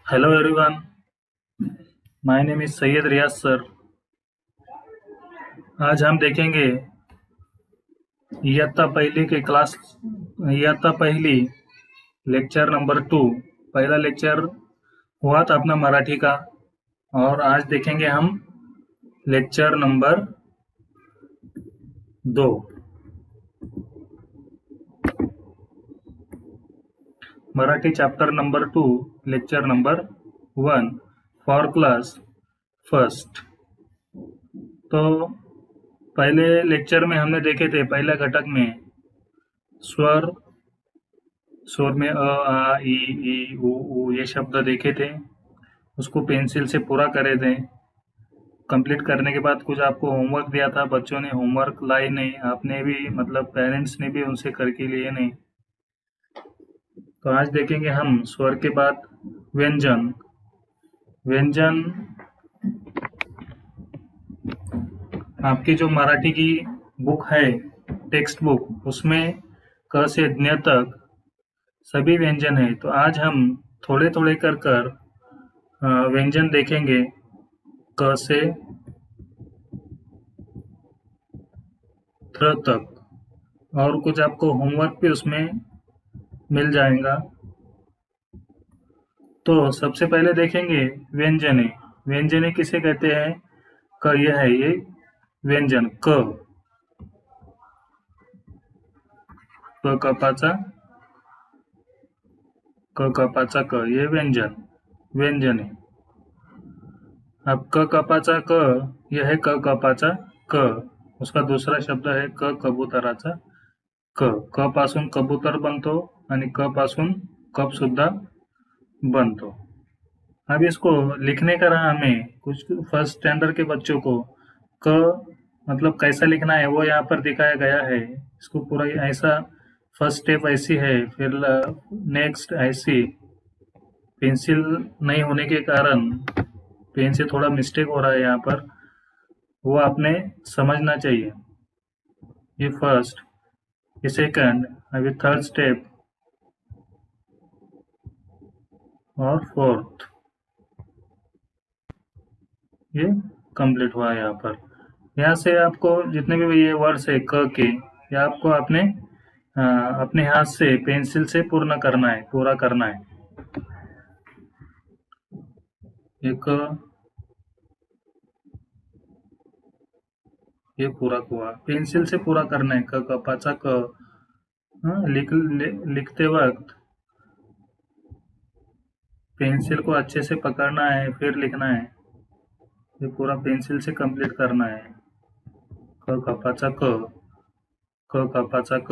Hello everyone, my name is Syed Riyaz sir. आज हम देखेंगे इयत्ता पहली के क्लास इयत्ता पहली लेक्चर नंबर 2। पहला लेक्चर हुआ था अपना मराठी का, और आज देखेंगे हम lecture number 2। Marathi chapter number 2, lecture number 1 for class first. तो पहले लेक्चर में हमने देखे थे, पहला घटक में स्वर स्वर में अ आ ई ई उ ये शब्द देखे थे, उसको पेंसिल से पूरा करे थे। कंप्लीट करने के बाद कुछ आपको होमवर्क दिया था, बच्चों ने होमवर्क लाए नहीं, आपने भी मतलब पेरेंट्स ने भी उनसे करके लिए नहीं। तो आज देखेंगे हम स्वर के बाद व्यंजन। व्यंजन आपकी जो मराठी की बुक है, टेक्स्ट बुक, उसमें क से ज्ञ तक सभी व्यंजन है। तो आज हम थोड़े थोड़े कर कर व्यंजन देखेंगे क से त्र तक, और कुछ आपको होमवर्क भी उसमें मिल जाएगा। तो सबसे पहले देखेंगे व्यंजने। व्यंजने किसे कहते हैं? क यह है ये व्यंजन क कपाचा क ये व्यंजन व्यंजने। अब क कपाचा क यह है क कपाचा क, उसका दूसरा शब्द है क कबुतराचा क पासून कबूतर बनतो आणि क पासून कप सुद्धा बनतो। अब इसको लिखने का रहा हमें, कुछ फर्स्ट स्टैंडर्ड के बच्चों को क मतलब कैसा लिखना है वो यहाँ पर दिखाया गया है। इसको पूरा ऐसा, फर्स्ट स्टेप ऐसी है, फिर नेक्स्ट ऐसी। पेंसिल नहीं होने के कारण पेन से थोड़ा मिस्टेक हो रहा है यहाँ पर, वो आपने समझना चाहिए। ये फर्स्ट, ये सेकंड, अभी थर्ड स्टेप और फोर्थ, ये कंप्लीट हुआ है यहाँ पर। यहाँ से आपको जितने भी ये वर्ड्स है क के, ये आपको अपने हाथ से पेंसिल से पूरा करना है। ये क, ये पूरा हुआ, पेंसिल से पूरा करना है। क कपाचा क। लिखते वक्त पेंसिल को अच्छे से पकड़ना है, फिर लिखना है। ये पूरा पेंसिल से कंप्लीट करना है। क कपाचा क।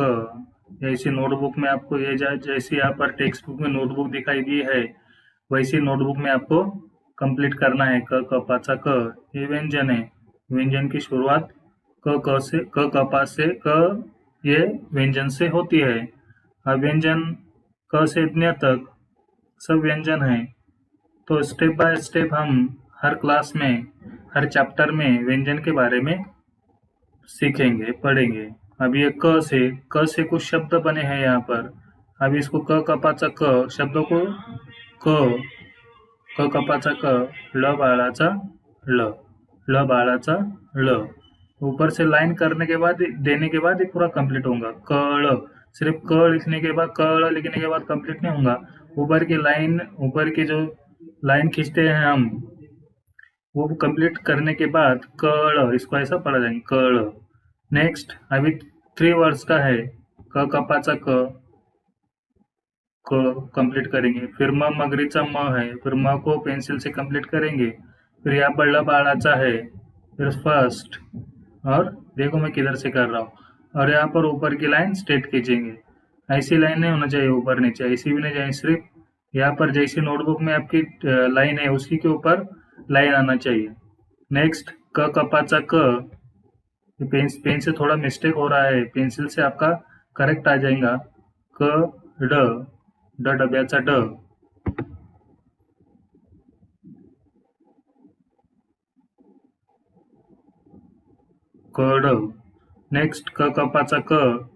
ऐसी नोटबुक में आपको ये जैसी यहाँ पर टेक्स्ट बुक में नोटबुक दिखाई दी है, वैसी नोटबुक में आपको कंप्लीट करना है। क कपाचा क ये व्यंजन है। व्यंजन की शुरुआत क कपा से क ये व्यंजन से होती है। अब व्यंजन क से ज्ञ तक सब व्यंजन है। तो स्टेप बाय स्टेप हम हर क्लास में, हर चैप्टर में व्यंजन के बारे में सीखेंगे, पढ़ेंगे। अब ये क से कुछ शब्द बने हैं यहाँ पर। अब इसको क कपाचा क शब्दों को क कपाचा क, ल बाळाचा ल, ल बाळाचा ल, ऊपर से लाइन करने के बाद, देने के बाद ये पूरा कंप्लीट होगा। कळ, सिर्फ क लिखने के बाद, कळ लिखने के बाद कंप्लीट नहीं होगा। ऊपर की जो लाइन खींचते हैं हम, वो कंप्लीट करने के बाद कळ, इसको ऐसा पढ़ा जाएंगे कळ। नेक्स्ट, अभी 3 वर्ड्स का है। क कपाचा क कंप्लीट करेंगे। फिर म मगरीचा म है, फिर म को पेंसिल से कंप्लीट करेंगे। फिर यहाँ पर ल बाळाचा है, फिर फर्स्ट, और देखो मैं किधर से कर रहा हूँ, और यहाँ पर ऊपर की लाइन स्ट्रेट खींचेंगे। ऐसी लाइन नहीं होना चाहिए ऊपर नीचे, ऐसी भी नहीं चाहिए, सिर्फ यहाँ पर जैसी नोटबुक में आपकी लाइन है उसी के ऊपर लाइन आना चाहिए। नेक्स्ट, क कपाचा क, पेन से थोड़ा मिस्टेक हो रहा है, पेंसिल से आपका करेक्ट आ जाएगा। क ड, ड डब्याचा ड, कड। नेक्स्ट, क कपाचा क,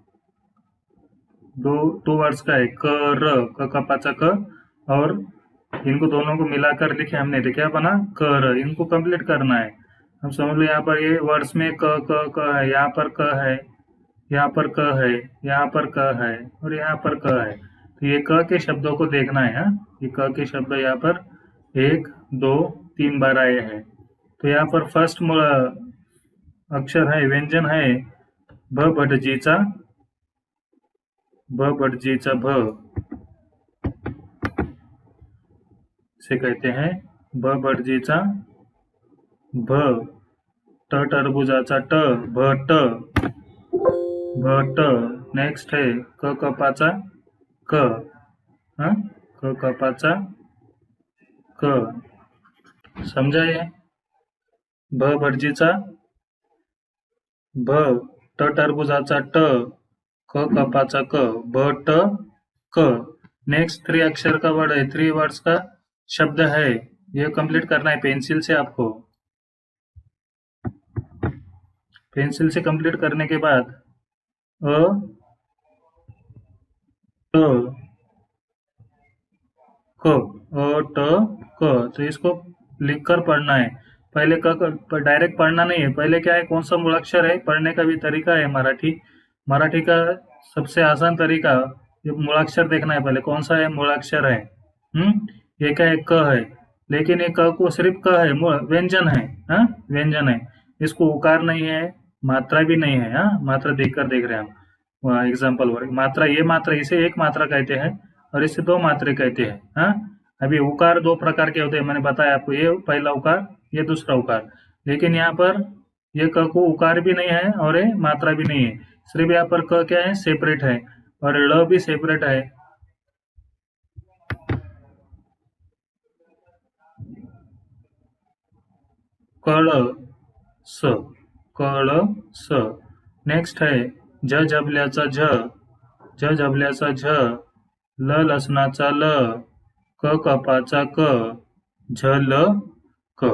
दो वर्ड्स का है। क र, क कपाचा क और इनको दोनों को मिलाकर लिखे हमने तो क्या बना कर, इनको कंप्लीट करना है। हम समझ लो यहाँ पर ये वर्ड्स में क है, यहाँ पर क है, यहाँ पर क है, यहाँ पर क है और यहाँ पर क है। तो ये क के शब्दों को देखना है। हाँ, ये क के शब्द यहाँ पर 1 2 3 बार आए हैं। तो यहाँ पर फर्स्ट अक्षर है, व्यंजन है भ भटजीचा, भ भटजीचा भ से कहते हैं भ भटजीचा भ, ट टरबुजाचा ट भट, भट। नेक्स्ट है क कपाचा क, हाँ क कपाचा क, समझा ये? भ भटजीचा भ, ट टरबुजाचा ट, क कपाचा क, भट क। नेक्स्ट 3 अक्षर का वर्ड है, 3 वर्ड्स का शब्द है, ये कंप्लीट करना है पेंसिल से आपको। पेंसिल से कंप्लीट करने के बाद अ ट क, अ ट क, तो इसको लिखकर पढ़ना है। पहले क डायरेक्ट पढ़ना नहीं है, पहले क्या है, कौन सा मूलाक्षर है, पढ़ने का भी तरीका है मराठी का सबसे आसान तरीका, ये मूलाक्षर देखना है पहले कौन सा है मूलाक्षर है। ये क्या है, क है, लेकिन ये क को सिर्फ क है, व्यंजन है। हाँ, व्यंजन है, इसको उकार नहीं है, मात्रा भी नहीं है। हाँ, मात्रा देखकर देख रहे हैं हम एग्जाम्पल वर्ग। मात्रा, ये मात्रा, इसे एक मात्रा कहते हैं और इसे 2 मात्रे कहते हैं। हाँ, अभी उकार 2 प्रकार के होते हैं, मैंने बताया आपको, ये पहला उकार, ये दूसरा उकार। लेकिन यहाँ पर ये क को उकार भी नहीं है और ये मात्रा भी नहीं है, सिर्फ यहाँ पर क क्या है, सेपरेट है और ल भी सेपरेट है। कळ स, कळ स। नेक्स्ट है झ झबल्याचा झ, झ झबल्याचा झ, ल लसणाचा ल, क कपाचा क, झल क।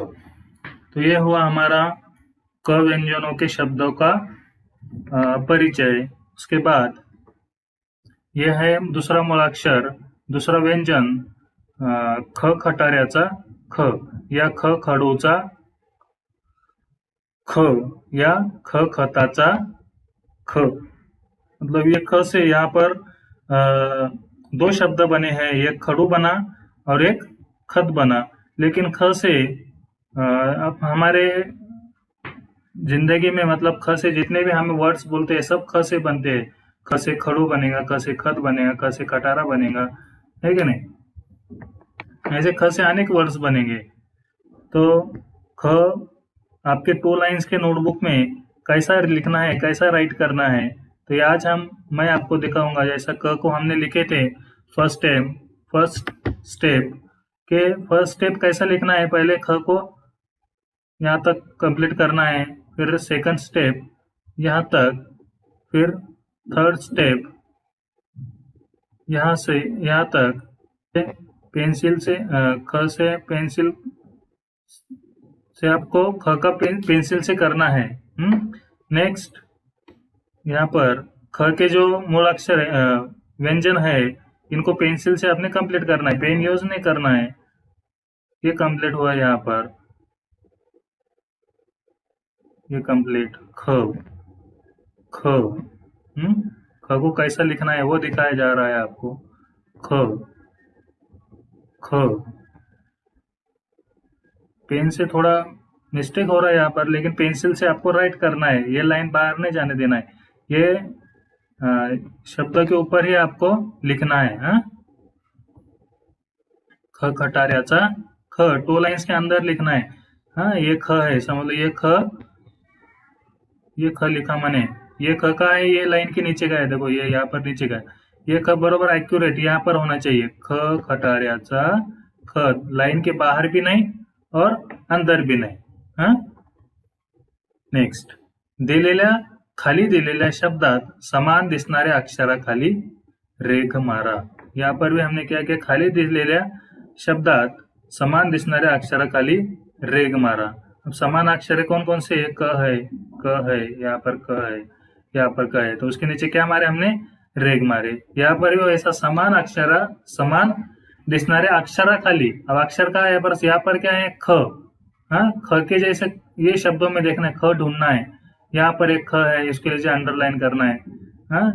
तो ये हुआ हमारा क व्यंजनों के शब्दों का परिचय। उसके बाद यह है दूसरा मूलाक्षर, दूसरा व्यंजन ख खटाऱ्याचा ख, या ख खडूचा ख, या ख खताचा ख। मतलब ये ख से यहाँ पर 2 शब्द बने हैं, एक खड़ू बना और एक खत बना। लेकिन ख से अब हमारे जिंदगी में, मतलब ख से जितने भी हम वर्ड्स बोलते हैं सब ख से बनते हैं। ख से खड़ू बनेगा, ख से खत बनेगा, ख से खटारा बनेगा, है कि नहीं? ऐसे ख से अनेक वर्ड्स बनेंगे। तो ख आपके 2 लाइन्स के नोटबुक में कैसा लिखना है, कैसा राइट करना है, तो ये आज मैं आपको दिखाऊंगा। जैसा क को हमने लिखे थे फर्स्ट स्टेप कैसा लिखना है, पहले ख को यहाँ तक कंप्लीट करना है, फिर सेकंड स्टेप यहाँ तक, फिर थर्ड स्टेप यहाँ से यहाँ तक, पेंसिल से ख से पेंसिल से आपको ख का पेंसिल से करना है। नेक्स्ट यहाँ पर ख के जो मूलाक्षर व्यंजन है, इनको पेंसिल से आपने कंप्लीट करना है, पेन यूज नहीं करना है। ये कंप्लीट हुआ यहाँ पर, ये कंप्लीट ख, ख ख को कैसा लिखना है वो दिखाया जा रहा है आपको। ख, ख, पेन से थोड़ा मिस्टेक हो रहा है यहाँ पर, लेकिन पेंसिल से आपको राइट करना है, ये लाइन बाहर नहीं जाने देना है, ये शब्द के ऊपर ही आपको लिखना है। हाँ, ख खटाऱ्याचा ख 2 लाइन्स के अंदर लिखना है। हाँ, ये ख है, समझ लो ये ख लिखा मैंने, ये ख का है, ये लाइन के नीचे का है, देखो ये यहाँ पर नीचे का है, ये ख बरोबर एक्यूरेट यहाँ पर होना चाहिए। ख खटाऱ्याचा ख, लाइन के बाहर भी नहीं और अंदर भी नहीं। हाँ, नेक्स्ट खाली दिलेल्या शब्दात समान दिसणाऱ्या अक्षराखाली रेघ मारा। यहाँ पर भी हमने क्या किया, खाली दिलेल्या शब्दात समान दिसणाऱ्या अक्षराखाली रेघ मारा। अब समान अक्षर कौन कौन से, क है, यहाँ पर क है, यहाँ पर क है, तो उसके नीचे क्या मारे हमने, रेघ मारे। यहाँ पर भी ऐसा समान दिसणाऱ्या अक्षराखाली, अब अक्षर का है बस यहाँ पर क्या है ख, हाँ ख के जैसे ये शब्दों में देखना है, ख ढूंढना है, यहाँ पर एक ख है, इसके लिए अंडरलाइन करना है, हाँ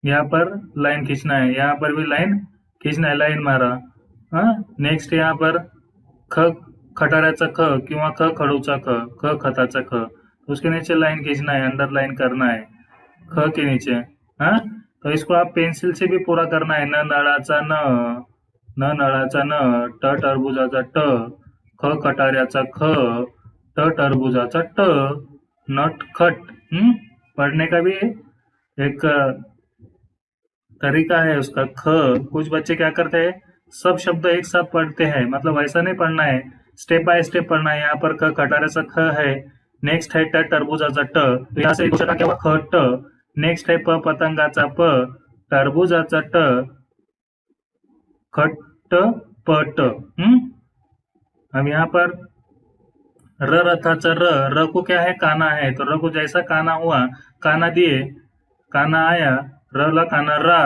यहाँ पर लाइन खींचना है, यहाँ पर भी लाइन खींचना है, लाइन मारा, हाँ नेक्स्ट यहाँ पर ख खटाऱ्याचा ख किंवा ख खडूचा ख, ख खताचा ख, उसके नीचे लाइन खींचना है, अंडरलाइन करना है ख के नीचे, हाँ तो इसको आप पेंसिल से भी पूरा करना है, न नळाचा न नळाचा न, ट टरबुजाचा ट, ख खटाऱ्याचा ख, ट टरबुजाचा ट, नटखट। पढ़ने का भी एक तरीका है उसका। ख, कुछ बच्चे क्या करते हैं, सब शब्द एक साथ पढ़ते हैं, मतलब ऐसा नहीं पढ़ना है, स्टेप बाय स्टेप पढ़ना है। यहाँ पर ख खटाऱ्याचा ख है, नेक्स्ट है ट टरबुजाचा ट, तो यहाँ से एक क्या हुआ ख ट, नेक्स्ट है प पतंगाचा प, टरबुजाचा ट, खट पट। अब यहाँ पर र रथाचा र, र को क्या है काना है, तो र को जैसा काना हुआ, काना दिए, काना आया, र ला काना रा,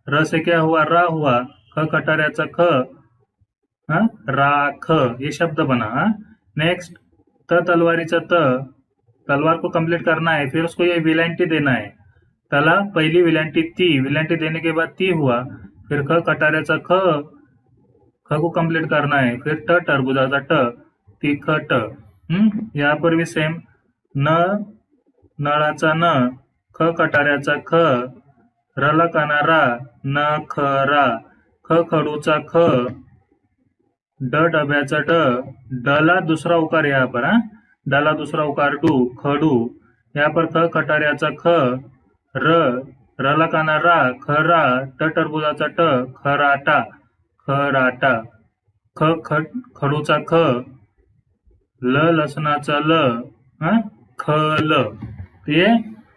र से क्या हुआ रा हुआ, ख खटाऱ्याचा ख, राख, ये शब्द बना। नेक्स्ट त तलवारीचा त, तलवार को कंप्लीट करना है, फिर उसको ये विलांटी देना है, तला पहली विलांटी ती, विलांटी देने के बाद ती हुआ, फिर ख खटाऱ्याचा ख, ख को कंप्लीट करना है, फिर ट टरबुजाचा ट, तिखट। यहाँ पर भी सेम, न नळाचा न, ख खटाऱ्याचा ख, रला काना रा, न खरा, ख खडूचा ख, ड डब्याचा ड, डला दूसरा उकार यहाँ पर, डला दूसरा उकार डू, खडू, यहाँ पर ख खटाऱ्याचा ख, रला काना रा, खरा, ट टरबुजाचा ट, खराटा, खराटा, ख खडूचा ख, ल लसणाचा ल, खल। तो ये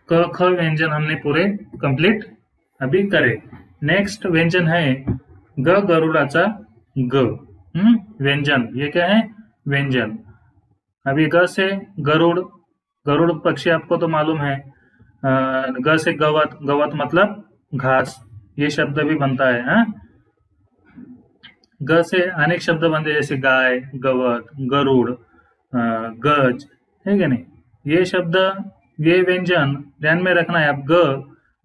क ख व्यंजन हमने पूरे कंप्लीट अभी करे। नेक्स्ट व्यंजन है ग गरुड़ाचा ग, व्यंजन, ये क्या है व्यंजन। अभी ग से गरुड़, गरुड़ पक्षी आपको तो मालूम है, ग से गवत, गवत मतलब घास, ये शब्द भी बनता है। ग से अनेक शब्द बनते जैसे गाय, गवत, गरुड़, गज, है क्या नहीं, ये शब्द, ये व्यंजन ध्यान में रखना है। आप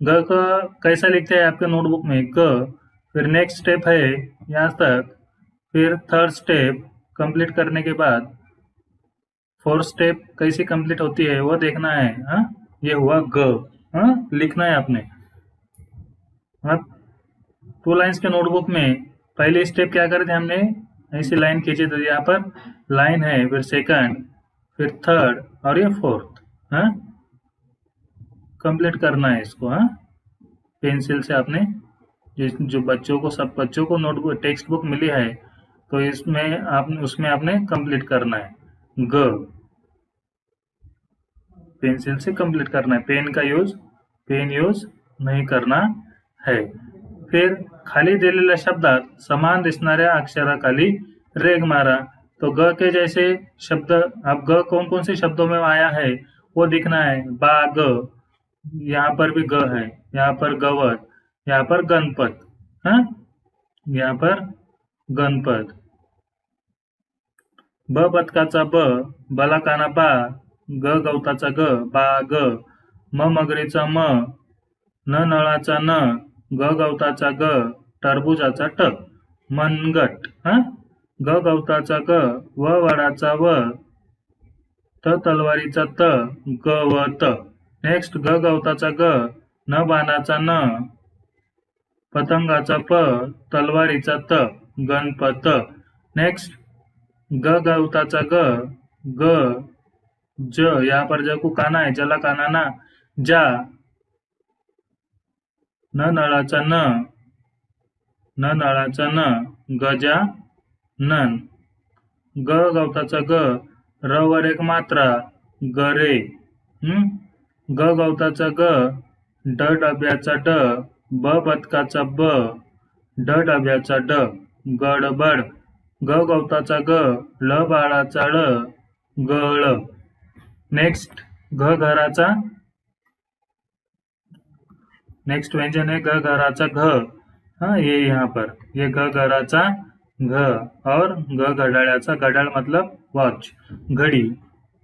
ग का कैसा लिखते हैं आपके नोटबुक में, ग, फिर नेक्स्ट स्टेप है यहाँ तक, फिर थर्ड स्टेप कंप्लीट करने के बाद फोर्थ स्टेप कैसी कंप्लीट होती है वो देखना है। ये हुआ ग, लिखना है आपने। अब 2 लाइन्स के नोटबुक में पहले स्टेप क्या करे थे हमने, ऐसी लाइन खींची थी, यहाँ पर लाइन है, फिर सेकंड, फिर थर्ड और ये फोर्थ, कंप्लीट करना है इसको। पेंसिल से आपने, जो बच्चों को, सब बच्चों को नोटबुक टेक्स्ट बुक मिली है, तो इसमें आपने, उसमें आपने कंप्लीट करना है। ग पेंसिल से कंप्लीट करना है, पेन यूज नहीं करना है। फिर खाली दिलेल्या शब्दात समान दिसणाऱ्या अक्षराखाली रेग मारा, तो ग के जैसे शब्द, अब ग कौन कौन से शब्दों में आया है वो दिखना है। बाग, यहाँ पर भी ग है, यहाँ पर गवत, यहाँ पर गणपत, यहाँ पर गणपत। ब बदकाचा ब, बला काना बा, ग गवताचा ग, बाग, म मगरीचा म, न नळाचा न, ग गवताचा ग, टरबुजाचा ट, मनगट, ग गवताचा ग, व वडाचा व, त तलवारीचा त, गवत। नेक्स्ट ग गवताचा ग, न बाणाचा न, पतंगाचा प, तलवारीचा त, गणपत। नेक्स्ट ग गवताचा ग, ग ज, यहाँ पर ज को काना है, जला काना ना, जा, न नळाचा न, न नळाचा न, गजा नन, ग गवताचा ग, र वर एक मात्रा, गरे, ग गवताचा ग, ड डब्याचा ड, ब बदकाचा ब, ड डब्याचा ड, गडबड, ग गवताचा ग, ल बाळाचा ळ, गळ। नेक्स्ट घ घराचा, नेक्स्ट व्यंजन है ग घराचा घ, हाँ, ये यहाँ पर ये घ घराचा घ और घ घड्याळाचा, घड्याळ मतलब वॉच, घड़ी।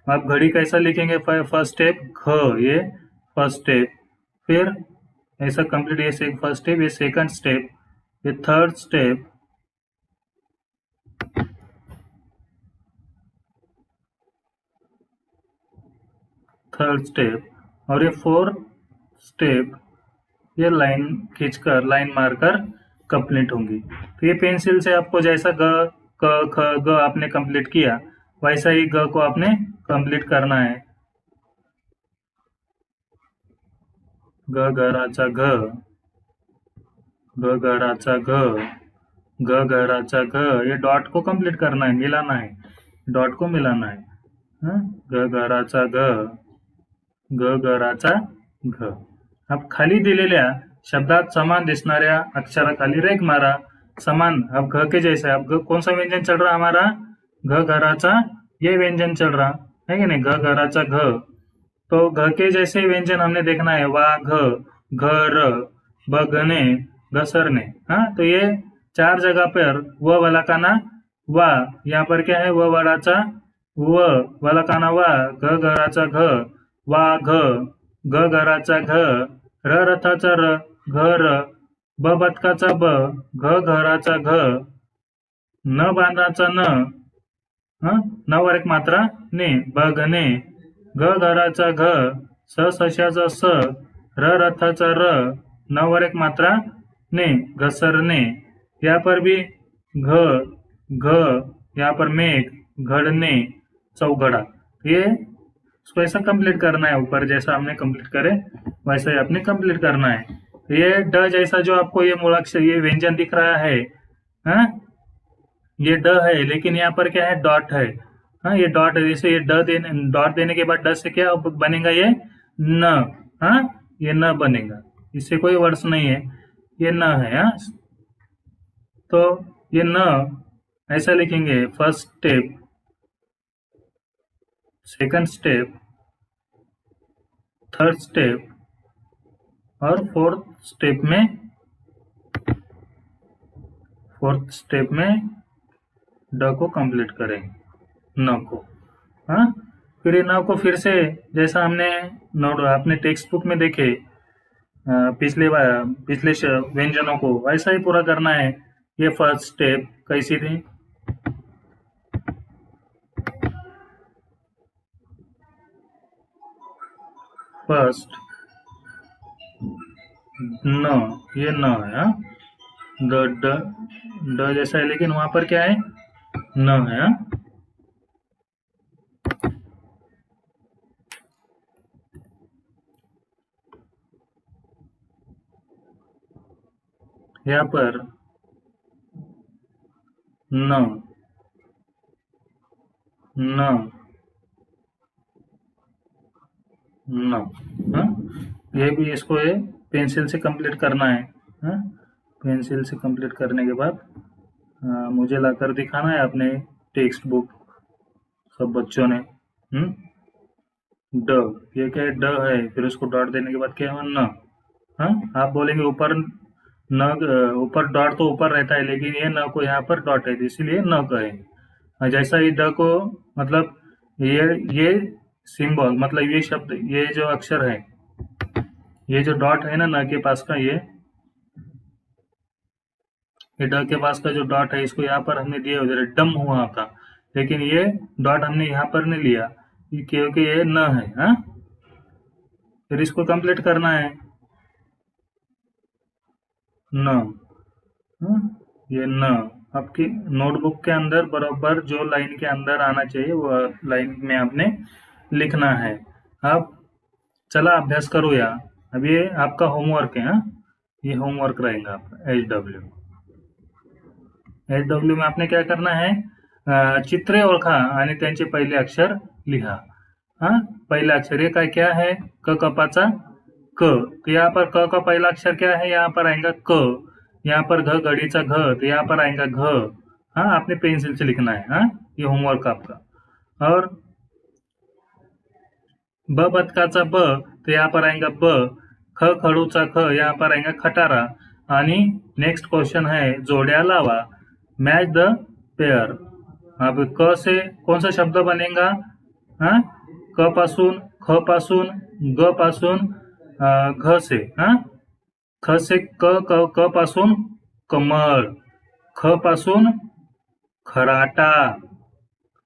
आप घड़ी कैसा लिखेंगे? फर्स्ट स्टेप घ, ये फर्स्ट स्टेप, फिर ऐसा कंप्लीट, ये फर्स्ट स्टेप, ये सेकंड स्टेप, ये थर्ड स्टेप, और ये फोर्थ स्टेप, ये लाइन खींचकर, लाइन मारकर कंप्लीट होंगी। तो ये पेंसिल से आपको जैसा ग क ख ग आपने कंप्लीट किया, वैसा ही ग को आपने कंप्लीट करना है। घ घराचा घ, घ घराचा घ, घ घराचा घ, ये डॉट को कंप्लीट करना है, मिलाना है, डॉट को मिलाना है। हाँ? घ घराचा घ, घ घराचा घ। अब खाली दिलेल्या शब्दात समान दिसणाऱ्या अक्षराखाली रेख मारा। समान, अब घ के जैसे, अब कौन सा व्यंजन चल रहा हमारा? घ घराचा, ये व्यंजन चल रहा है कि नहीं? घ घराचा घ, तो घ के जैसे व्यंजन हमने देखना है, वा घ, घर, बघने, घसरने। हाँ, तो ये चार जगह पर व वाला काना वा, यहाँ पर क्या है? व वालाचा व, वाला काना वा, घ घराचा घ, वा घ, घ घराचा घ, र रथाचा र, घर, ब बदकाचा ब, घ घराचा घ, न बांधाचा न, न वर एक मात्रा ने, बघने, घ घराचा घ, स सशाचा स, र रथाचा र, न वर एक मात्रा ने, घसरने। यहाँ पर भी घ, घ, यहाँ पर मेघ, घड़ने, चौघड़ा। ये इसको ऐसा कंप्लीट करना है, ऊपर जैसा हमने कंप्लीट करे वैसा ही आपने कंप्लीट करना है। ये ड जैसा जो आपको ये मूलाक्षर, ये व्यंजन दिख रहा है, हाँ? ये ड है, लेकिन यहाँ पर क्या है? डॉट है। हाँ, ये डॉट है, जैसे ये डॉट देने के बाद ड से क्या बनेगा? ये न। हाँ, ये न बनेगा, इससे कोई वर्ड्स नहीं है, ये न है। हाँ, तो ये न ऐसा लिखेंगे, first step, second step, third step और फोर्थ स्टेप में ड को कंप्लीट करेंगे, न को। हाँ, फिर ये न को फिर से जैसा हमने नोट अपने टेक्स्ट बुक में देखे पिछले व्यंजनों को, वैसा ही पूरा करना है। ये फर्स्ट स्टेप कैसी थी? फर्स्ट न, ये न है। हाँ? ड जैसा है, लेकिन वहां पर क्या है? न है। हाँ? यहाँ पर न, न, न। हाँ? ये भी इसको ये पेंसिल से कंप्लीट करना है। हाँ? पेंसिल से कंप्लीट करने के बाद मुझे लाकर दिखाना है अपने टेक्स्ट बुक सब बच्चों ने। ड, ये क्या है? ड है, फिर उसको डॉट देने के बाद क्या है? न। हाँ, आप बोलेंगे ऊपर न, ऊपर डॉट तो ऊपर रहता है, लेकिन ये न को यहाँ पर डॉट है, इसीलिए न कहेंगे। जैसा ही ड को, मतलब ये सिंबल, मतलब ये शब्द, ये जो अक्षर है, ये जो डॉट है ना न के पास का, ये ड के पास का जो डॉट है, इसको यहाँ पर हमने दिया उधर डम हुआ था, लेकिन ये डॉट हमने यहाँ पर नहीं लिया क्योंकि ये न है। हाँ, फिर इसको कंप्लीट करना है, न। हाँ? ये न आपकी नोटबुक के अंदर बराबर जो लाइन के अंदर आना चाहिए, वो लाइन में आपने लिखना है। अब चला अभ्यास करो यार। अब ये आपका होमवर्क है। हाँ, ये होमवर्क रहेगा आपका। एच डब्ल्यू में आपने क्या करना है? चित्रे ओळखा आणि त्यांचे पहिले अक्षर लिहा। हाँ, पहला अक्षर ये क्या है? क कपाचा क, तो यहाँ पर क का पहला अक्षर क्या है? यहाँ पर आएगा क। यहाँ पर घ घड़ीचा घ, तो यहाँ पर आएगा घ। हाँ, आपने पेंसिल से लिखना है। हाँ, ये होमवर्क आपका। और ब बतकाचा ब, तो यहाँ पर आएगा ब। ख खड़ूचा ख, यहाँ पर आएगा खटारा। आणि नेक्स्ट क्वेश्चन है जोड्या लावा, मैच द पेयर। अब क से कौन सा शब्द बनेगा? हाँ, क पासून, ख पासून, ग पासून, घ से, हाँ, ख से क पासून कमळ, ख पासून खराटा।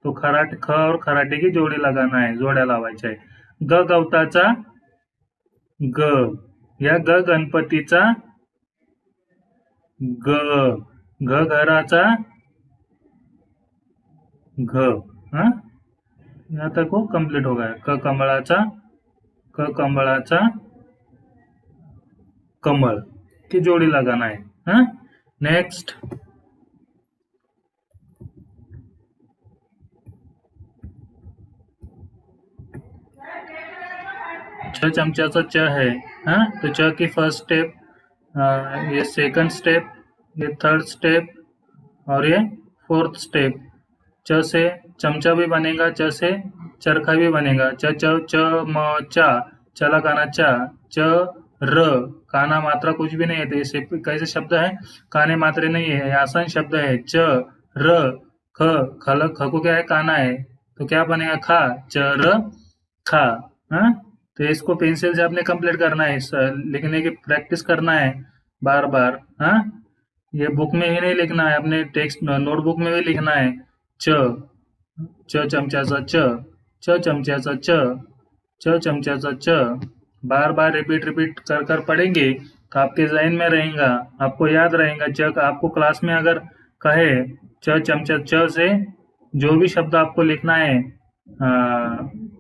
तो खराटे, ख और खराटे की जोड़ी लगाना है, जोड्या लावायच्या आहे। ग गवताचा ग, या ग गणपतीचा ग, घ घराचा घ। हाँ, यहाँ तक वो कंप्लीट हो गया। क कमळाचा कमल की जोड़ी लगाना है। हाँ, नेक्स्ट छ चमचाचा च है। हाँ, तो च की फर्स्ट स्टेप, ये सेकंड स्टेप, ये थर्ड स्टेप और ये फोर्थ स्टेप। च से चमचा भी बनेगा, च से चरखा भी बनेगा। च च च म चा, चला काना चा, च र, काना मात्रा कुछ भी नहीं है, तो ये कैसे शब्द है? काने मात्रे नहीं है, आसान शब्द है। च र ख, खल, ख को क्या है? काना है, तो क्या बनेगा? खा, च र खा। हाँ, तो इसको पेंसिल से आपने कंप्लीट करना है, लिखने की प्रैक्टिस करना है बार बार। हाँ, ये बुक में ही नहीं लिखना है, अपने टेक्स्ट नोटबुक में भी लिखना है। च चमचाचा च चमचाचा च चमचाचा च, बार बार रिपीट कर पढ़ेंगे तो आपके जहन में रहेगा, आपको याद रहेगा। च का आपको क्लास में अगर कहे च चमचा, च से जो भी शब्द आपको लिखना है,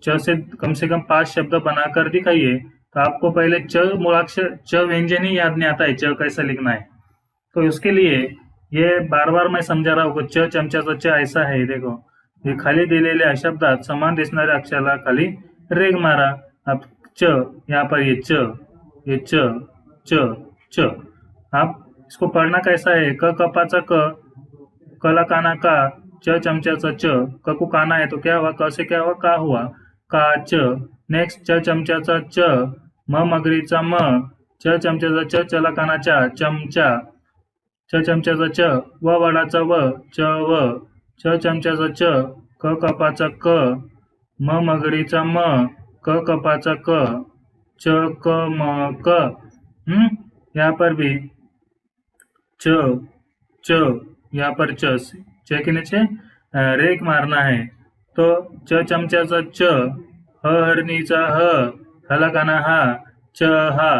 च से कम 5 शब्द बनाकर दिखाइए, तो आपको पहले च मूलाक्षर, च व्यंजन ही याद नहीं आता है, च कैसे लिखना है। तो उसके लिए ये बार बार मैं समझा रहा हूँ। च चमचाचा च ऐसा है, देखो, हे खाली दिलेल्या शब्दात समान दिसणाऱ्या अक्षराला खाली रेग मारा। अब च, यहाँ पर ये च च। आप इसको पढ़ना कैसा है? क कपाचा क, कला काना का, च चमचाचा च, क को काना है तो क्या हुआ? क से क्या हुआ? का हुआ, काच। नेक्स्ट च चमचाचा च, म मगरीचा म, च चमचाचा च, चला कानाचा चमचा, च चमचाचा च, व वडाचा व, च व, च चमचाचा च, क कपाचा क, म मगरीचा म, क कपाचा क, च क म क। यहाँ पर भी च यहाँ पर च के नीचे रेख मारना है। तो च चमचाचा च, ह हरणीचा ह, हला काना हा, च हा,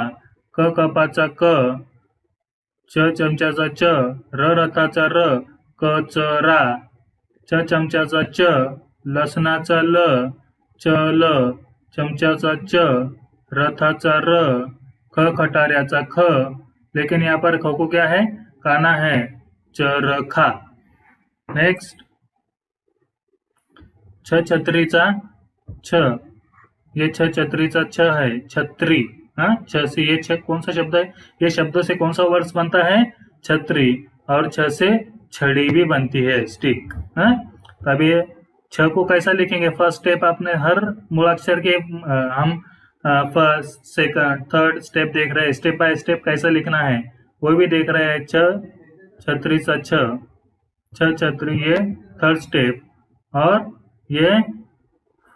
क कपाचा क, च चमचाचा च, र रथाचा र, क च रा, च चमचाचा च, लसणाचा ल, च ल, चमचाचा च, रथाचा र, ख खटाऱ्याचा ख। लेकिन यहाँ पर ख को क्या है? काना है, चरखा। नेक्स्ट छ छतरीचा छ, ये छ छतरीचा छ है, छतरी। हाँ, छ से ये छ कौन सा शब्द है? ये शब्द से कौन सा वर्ड बनता है? छतरी। और छ से छड़ी भी बनती है, स्टिक। हाँ, तब ये छ को कैसा लिखेंगे? फर्स्ट स्टेप आपने हर मूलाक्षर के हम फर्स्ट सेकंड थर्ड स्टेप देख रहे हैं, स्टेप बाय स्टेप कैसा लिखना है वो भी देख रहे हैं। छ छतरीचा छ, छ छतरी ये थर्ड स्टेप और ये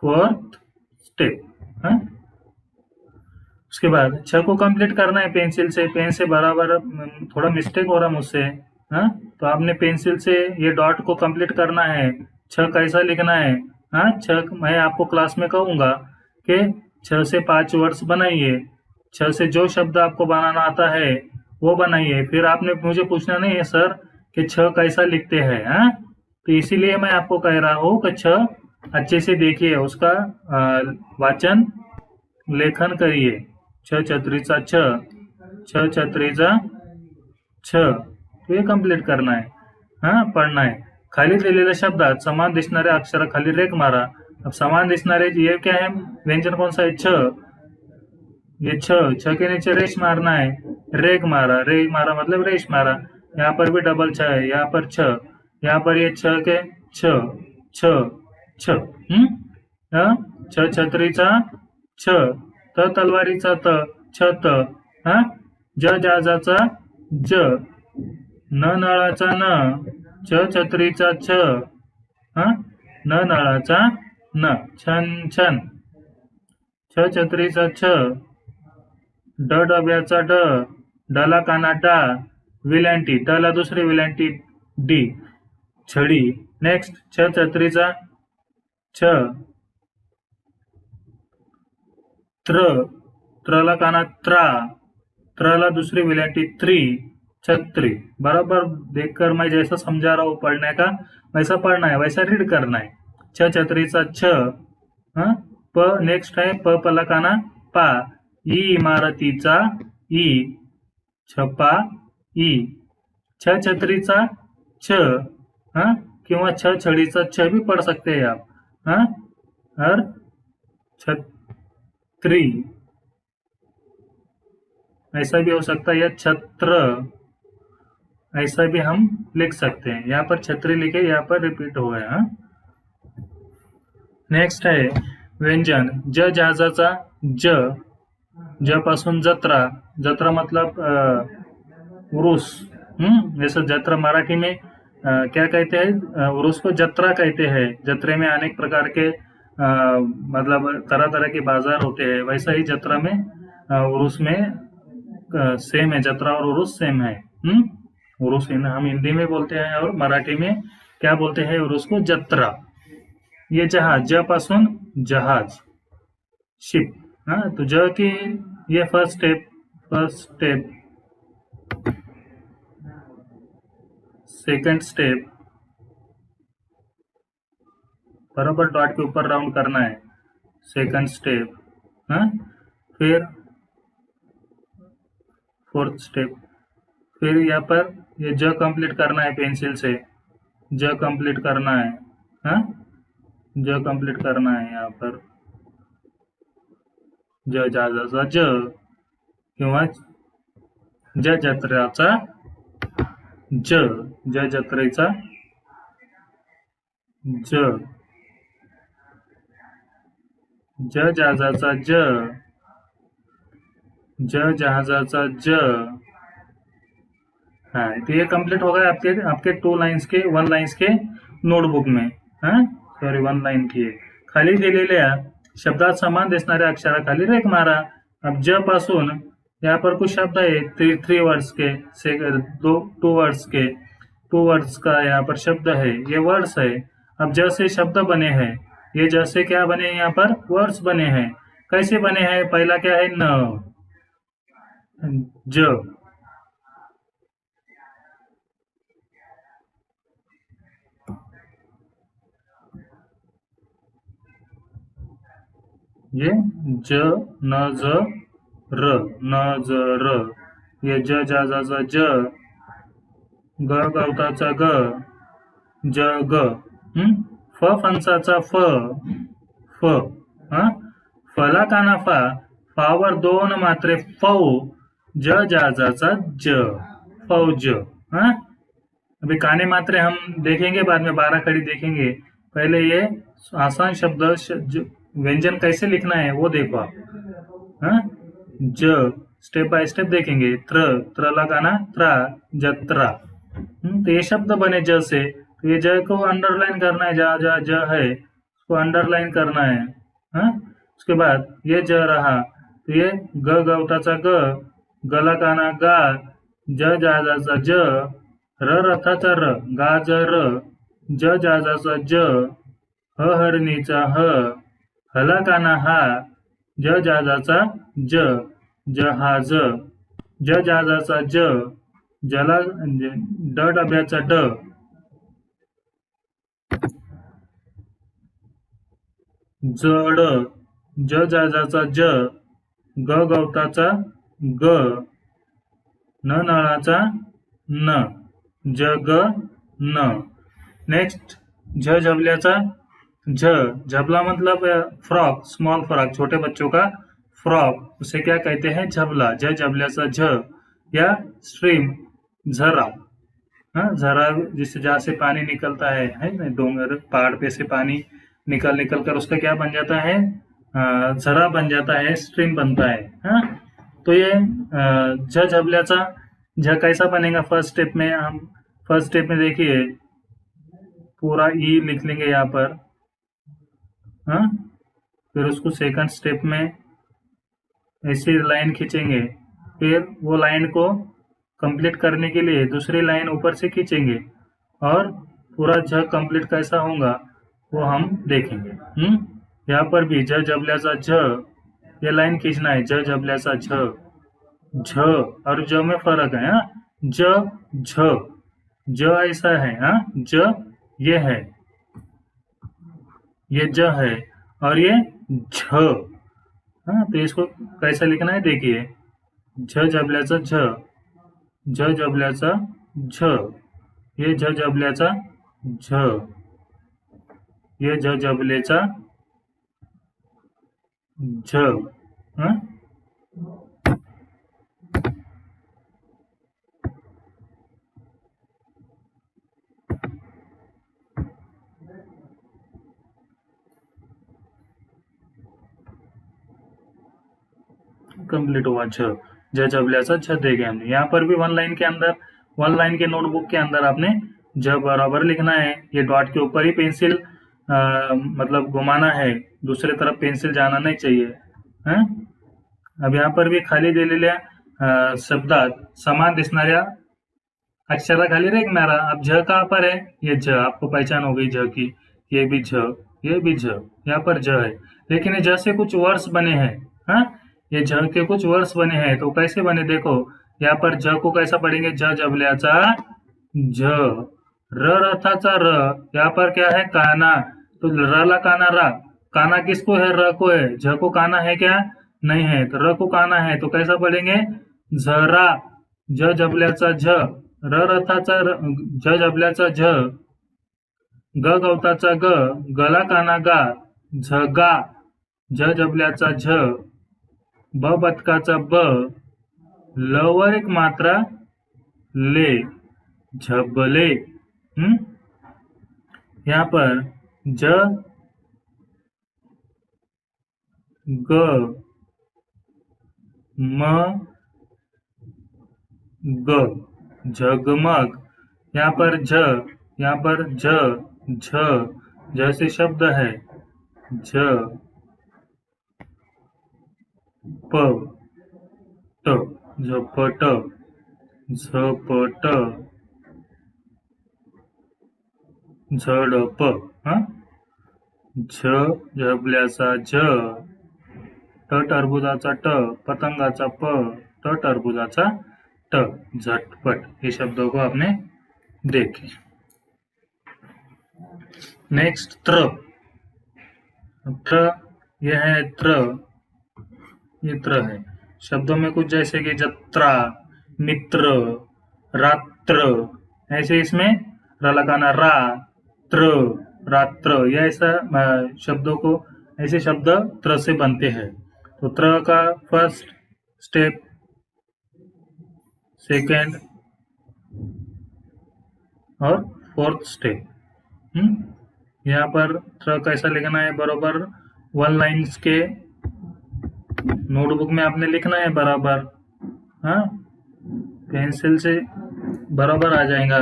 फोर्थ स्टेप। हाँ, उसके बाद छ को कंप्लीट करना है पेंसिल से, पेन से बराबर, थोड़ा मिस्टेक हो रहा मुझसे। हाँ, तो आपने पेंसिल से ये डॉट को कंप्लीट करना है। छ कैसा लिखना है? हाँ, छ मैं आपको क्लास में कहूँगा कि 6 से 5 वर्ड्स बनाइए। 6 से जो शब्द आपको बनाना आता है वो बनाइए। फिर आपने मुझे पूछना नहीं है सर कि 6 कैसा लिखते हैं। हाँ, तो इसीलिए मैं आपको कह रहा हूँ कि 6 अच्छे से देखिए, उसका वाचन लेखन करिए। छ छतरीचा छ, छ छतरीचा छ, तो ये कंप्लीट करना है। हाँ, पढ़ना है। खाली दिलेल्या शब्दात समान दिसणाऱ्या अक्षराखाली रेख मारा। अब समान दिसणारे ये क्या है? व्यंजन कौन सा है? छ। ये छ के नीचे रेश मारना है, रेग मारा मतलब रेश मारा। यहाँ पर भी डबल छ है, यहाँ पर छ, यहाँ पर ये छ के छ छ छ। छ छत्रीचा छ, त तलवारीचा त, छत। ज जाजाचा ज, न नळाचा न, छ छत्रीचा छ, न नळाचा न, छन छन, छ छत्रीचा छ, ड डब्याचा ड, डला काना डा, विलँटी, डला दुसरी विलँटी डी, छडी. नेक्स्ट छ छत्रीचा छ, त्र, त्रला काना त्रा, त्रला दूसरी विलैटी त्री, छत्री. बराबर देखकर मैं जैसा समझा रहा हूँ पढ़ने का वैसा पढ़ना है, वैसा रीड करना है. छ छत्रीचा छ, प नेक्स्ट है प पला काना पा, ई इमारतीचा ई, छपा ई, छ छत्रीचा छ, किंवा छ छड़ीचा छ भी पढ़ सकते हैं आप. और छत्री ऐसा भी हो सकता है, या छत्र ऐसा भी हम लिख सकते हैं. यहाँ पर छत्री लिखे, यहाँ पर रिपीट हो गया. नेक्स्ट है व्यंजन. ज जहाजाचा ज, ज पासून जत्रा, जत्रा मतलब उरुस. जैसे जत्रा मराठी में क्या कहते हैं, उरुस को जत्रा कहते हैं. जत्रे में अनेक प्रकार के मतलब तरह तरह के बाजार होते हैं, वैसा ही जत्रा में उरुस में सेम है. जत्रा और उरुस सेम है. उरुस हम हिंदी में बोलते हैं और मराठी में क्या बोलते हैं, उरुस को जत्रा. ये जहाज, ज पासून जहाज, शिप. तो ज की ये फर्स्ट स्टेप, सेकंड स्टेप, बराबर डॉट के ऊपर राउंड करना है. सेकंड स्टेप, फिर फोर्थ स्टेप. फिर यहाँ पर ये ज कंप्लीट करना है पेंसिल से, ज कंप्लीट करना है. ज कंप्लीट करना है यहाँ पर. ज जहाजाचा ज, किंवा ज जत्रेचा ज, ज जत्रेचा ज, ज जहाजाचा ज, ज जहाजाचा ज. हाँ, तो ये कंप्लीट होगा आपके 2 लाइन्स के 1 लाइन्स के नोटबुक में. सॉरी 1 लाइन की आहे. खाली दिलेल्या शब्दात समान दिसणाऱ्या अक्षराखाली रेख मारा. अब ज पासून यहाँ पर कुछ शब्द है 3 वर्ड्स के, 2 वर्ड्स के, 2 वर्ड्स का यहाँ पर शब्द है, ये वर्ड्स है. अब ज से शब्द बने हैं, ये ज से क्या बने, यहाँ पर वर्ड्स बने हैं. कैसे बने हैं, पहला क्या है न, ज, ये ज न ज र, न ज र. ये ज जहाजाचा ज, ग गवताचा ग, ज ग. फ फणसाचा फ, फ. फला काना फा, फावर 2 मात्रे फौ, ज जहाजाचा ज, फौज. अभी काने मात्रे हम देखेंगे, बाद में 12 खड़ी देखेंगे. पहले ये आसान शब्द व्यंजन कैसे लिखना है वो देखो आप. ज स्टेप बाय स्टेप देखेंगे. त्रला गाना त्रा, जत्रा. तो ये शब्द बने ज से, तो ये ज को अंडरलाइन करना है, जहाँ जहाँ ज है उसको अंडरलाइन करना है. उसके बाद ये ज रहा, तो ये ग गवताचा ग, गला काना गा, ज जहाजाचा ज, र रथाचा र, गा ज र, ज जहाजाचा ज, ह हरणीचा ह, हला काना हा, ज जहाजाचा ज, जहाज, ज जहाजाचा ज, जला ड डब्याचा ड, जड, ज जहाजाचा ज, ग गवताचा ग, न नळाचा न, जग न. नेक्स्ट झ झबल्याचा झ, झबला मतलब फ्रॉक, स्मॉल फ्रॉक, छोटे बच्चों का फ्रॉक, उसे क्या कहते हैं, झबला. झ झबल्याचा झ. या स्ट्रीम, झरा. झरा जिससे जहाँ से पानी निकलता है ना, डोंगर पहाड़ पे से पानी निकल कर उसका क्या बन जाता है, झरा बन जाता है, स्ट्रीम बनता है. तो ये झ झबल्याचा झ कैसा बनेगा फर्स्ट स्टेप में? हम फर्स्ट स्टेप में देखिए पूरा ई लिख लेंगे यहाँ पर, हाँ। फिर उसको सेकंड स्टेप में ऐसी लाइन खींचेंगे, फिर वो लाइन को कंप्लीट करने के लिए दूसरी लाइन ऊपर से खींचेंगे और पूरा झ कंप्लीट कैसा होगा वो हम देखेंगे। यहाँ पर भी झ जबल्याचा झ, ये लाइन खींचना है, झ जबल्याचा झ, झ और ज में फर्क है, हाँ। ज झ, ज ऐसा है, हाँ। ज ये है, ये ज है और ये झ, हाँ। तो इसको कैसे लिखना है देखिए, झ जबल्याचा झ, झ जबल्याचा झ, ये झ जबल्याचा झ, ये झ जबल्याचा झ, हाँ। कंप्लीट हुआ झ, झ जबल्याचा झ देंगे हमने। यहाँ पर भी वन लाइन के अंदर, वन लाइन के नोटबुक के अंदर आपने झ बराबर लिखना है। ये डॉट के ऊपर ही पेंसिल मतलब घुमाना है, दूसरी तरफ पेंसिल जाना नहीं चाहिए, है? अब यहाँ पर भी खाली दिलेल्या शब्दात समान दिसणाऱ्या अक्षराखाली रेखणारा। अब झ कहाँ पर है? ये झ, आपको पहचान हो गई झ की, ये भी झ, ये भी झ, यहाँ पर झ है। लेकिन ये झ से कुछ वर्ड्स बने हैं, हाँ। ये झ के कुछ वर्ड्स बने हैं, तो कैसे बने देखो। यहाँ पर झ को कैसा पढ़ेंगे? झ जबल्याचा झ, र रथाचा र, यहाँ पर क्या है? काना, तो र ला काना रा, काना किसको है? र को है। झ को काना है क्या? नहीं है, तो र को काना है, तो कैसा पढ़ेंगे? झरा, झ जबल्याचा झ, र रथाचा र, झ जबल्याचा झ, ग गवताचा ग, गला काना गा, झगा, झ जबल्याचा झ, ब बदकाचा ब, ल वर एक मात्रा ले, झबले। यहाँ पर ज ग म ग, झगमग। यहाँ पर झ, यहाँ पर झ, झ, झ से शब्द है, झ प ट, झपट, झपट, झडप, हाँ। झ झबल्याचा झ, ट टरबुजाचा ट, पतंगाचा प, ट टरबुजाचा ट, झटपट। ये शब्दों को आपने देखे। नेक्स्ट त्र, त्र, यह है त्र, ये त्र है। शब्दों में कुछ जैसे कि जत्रा, मित्र, रात्र, ऐसे इसमें र लगाना, रा, त्र, रात्र, या ऐसा शब्दों को, ऐसे शब्द त्र से बनते हैं। तो त्र का फर्स्ट स्टेप, सेकेंड और फोर्थ स्टेप। यहाँ पर त्र कैसा लिखना है? बराबर वन लाइन्स के नोटबुक में आपने लिखना है बराबर, हाँ। पेंसिल से बराबर आ जाएगा,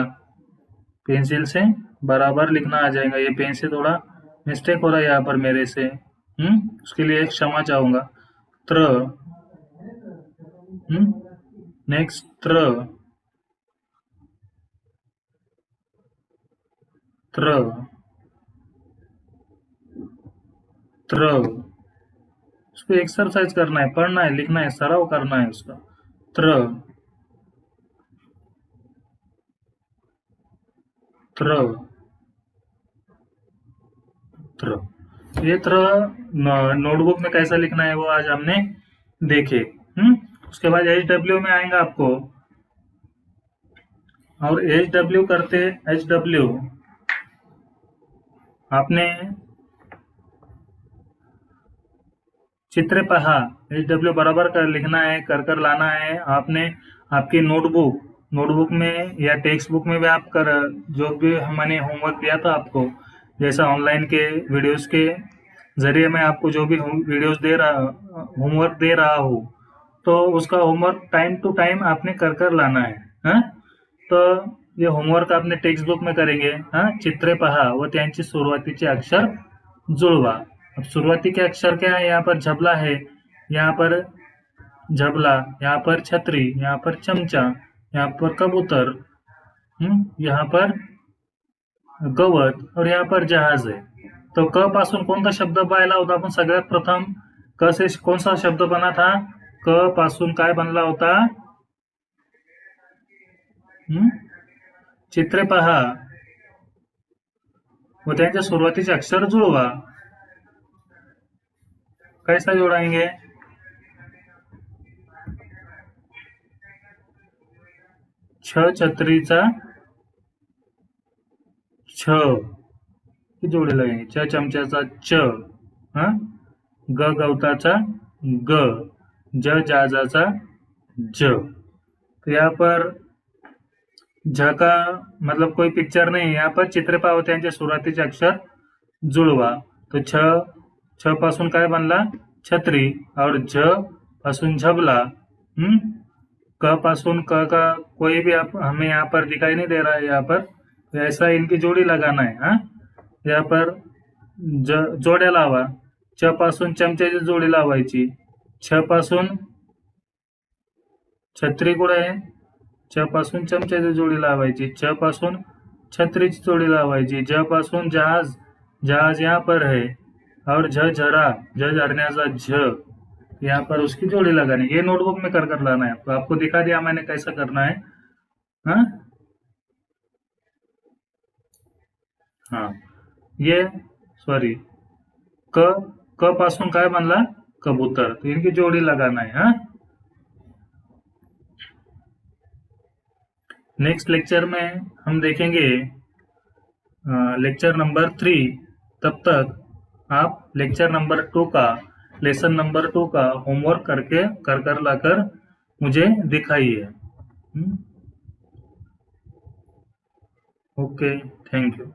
पेंसिल से बराबर लिखना आ जाएगा। ये पेन से थोड़ा मिस्टेक हो रहा है यहाँ पर मेरे से, उसके लिए क्षमा चाहूंगा। त्र, नेक्स्ट त्र, त्र, त्र, उसको एक्सरसाइज करना है, पढ़ना है, लिखना है, सराव करना है उसका। त्र, त्र, त्र, ये त्र नोटबुक में कैसा लिखना है वो आज हमने देखे। उसके बाद HW में आएगा आपको, और HW करते, HW आपने चित्र पहा, HW बराबर कर लिखना है, कर लाना है आपने। आपकी नोटबुक में या टेक्स्ट बुक में भी आप कर, जो भी मैंने होमवर्क दिया था आपको, जैसा ऑनलाइन के वीडियोस के जरिए मैं आपको जो भी वीडियोस होमवर्क दे रहा हूँ, तो उसका होमवर्क टाइम टू टाइम आपने कर लाना है। हाँ, तो ये होमवर्क आपने टेक्स्ट बुक में करेंगे. हाँ, चित्रे पहा व त्यांची सुरुवातीचे अक्षर जुळवा. अब सुरुवाती के अक्षर क्या है? यहाँ पर झबला है, यहाँ पर झबला, यहाँ पर छतरी, यहाँ पर चमचा, यहाँ पर कबूतर, यहाँ पर गवत और यहाँ पर जहाज है. तो क पासून कोणता शब्द पाहिला होता आपण सगळ्यात प्रथम? क से कोणता शब्द बना था? क पासून काय बनला होता? चित्रे पहा व त्यांच्या सुरुवातीचे अक्षर जुळवा. कैसा जोड़ाएंगे? छ छत्रीचा छ की जोड़ी लगेंगे. छ चमच्याचा च, हाँ, ग गवताचा ग, ज जहाजाचा ज. तो यहाँ पर झ का मतलब कोई पिक्चर नहीं है. यहाँ पर चित्रे पाहा त्यांचे सुरुवातीचे अक्षर जुळवा. तो छ पासून काय बनला? छत्री. और झ पासून झबला. क पासून क का कोई भी हमें यहाँ पर दिखाई नहीं दे रहा है. यहाँ पर तो ऐसा इनकी जोड़ी लगाना है. हाँ, यहाँ पर जोड्या लावा. च पासून चमच्याची जोडी लावायची. छ पासून छत्री कुठे आहे? छ पासून चमच्याची जोडी लावायची. छ पासून छत्रीची जोडी लावायची. ज पासून जहाज, जहाज यहाँ पर है. और झ झरा, झ झरण्याचा झ, यहाँ पर उसकी जोड़ी लगानी. ये नोटबुक में कर लाना है. तो आपको दिखा दिया मैंने कैसा करना है. हाँ, हाँ, ये सॉरी क पासून काय बनला? कबूतर. तो इनकी जोड़ी लगाना है. हाँ, नेक्स्ट लेक्चर में हम देखेंगे लेक्चर नंबर 3. तब तक आप लेक्चर नंबर 2 का, लेसन नंबर 2 का होमवर्क करके कर लाकर मुझे दिखाइए. Okay, thank you.